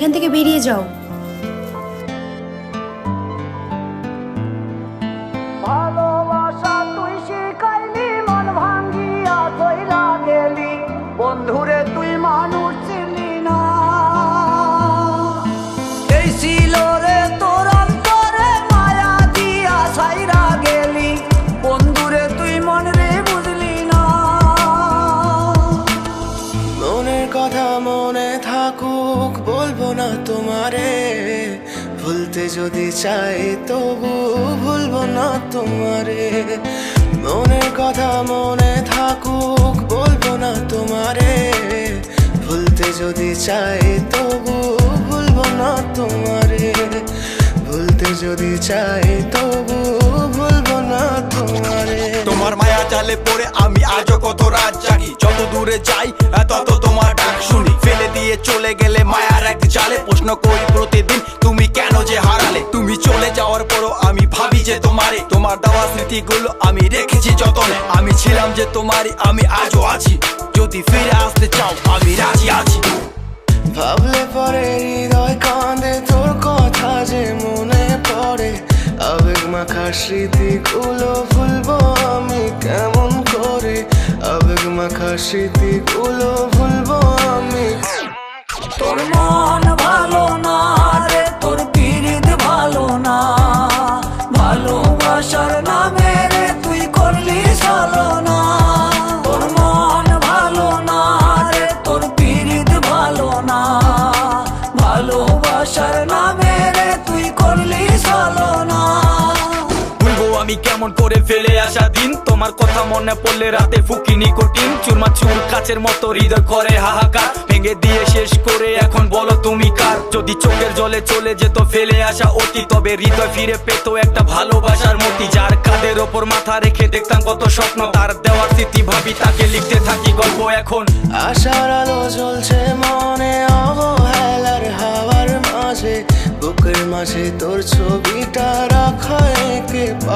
এখান থেকে বেরিয়ে যাও। ভালোবাসা তুই শিখাইলি, মন ভাঙ্গিয়া চইলা গেলি, বন্ধুরে তুই মানুষ চিনলি না। এই ছিল রে তোর অন্তরে মায়া দিয়া ছাইরা গেলি, বন্ধুরে তুই মন রে বুঝলি না। মনের কথা মনে থাকুক, বলবো না তোমারে, ভুলতে যদি চাই তবু ভুলবো না তোমারে। মনের কথা মনে থাকুক, বলবো না তোমারে, ভুলতে যদি চাই তবু ভুলবো না তোমারে। ভুলতে যদি চাই তবু ভুলবো না তোমারে। তোমার মায়া জালে পড়ে আমি আজও কত রাত জাগি, যত দূরে যাই তত তোমার ডাক শুনি। ফেলে দিয়ে চলে গেলে মায়ার এক জালে, প্রশ্ন করি প্রতিদিন তুমি কেন যে হারালে। তুমি চলে যাওয়ার পরও আমি ভাবি যে তোমারে, তোমার দেওয়া স্মৃতিগুলো আমি রেখেছি যতনে। আমি ছিলাম যে তোমারই, আমি আজও আছি, যদি ফিরে আসতে চাও আমি রাজি আছি। ভাবলে পরে হৃদয় কাঁদে, তোর কথা যে মনে পড়ে, আবেগ মাখা স্মৃতিগুলো ভুলবো আমি কেমন করে। আবেগ মাখা স্মৃতিগুলো ভুলবো আমি। তোর মন ভালো না রে, তোর পিরিত ভালো না, ভালোবাসার নামে রে তুই করলি ছলনা। তোর মন ভালো না রে, তোর পিরিত ভালো না, ভালোবাসার নামে রে তুই করলি ছলনা। ভুলবো আমি কেমন করে ফেলে আসা দিন, তোমার কথা মনে পড়লে রাতে ফুকি নিকোটিন। চুরমা চুর কাচের মতো হৃদয় করে হাহাকার, ভেঙে দিয়ে শেষ করে এখন বলো তুমি কার। যদি চোখের জলে চলে যেত ফেলে আসা অতি, তবে হৃদয় ফিরে পেত একটা ভালোবাসার মতি। যার কাঁধের ওপর মাথা রেখে দেখতাম কত স্বপ্ন, তার দেওয়ার স্মৃতি ভাবি তাকে লিখতে থাকি গল্প এখন। আশার আলো জ্বলছে মনে অবহেলার হাওয়ার মাঝে, বুকের মাঝে তোর ছবিটা রাখা একে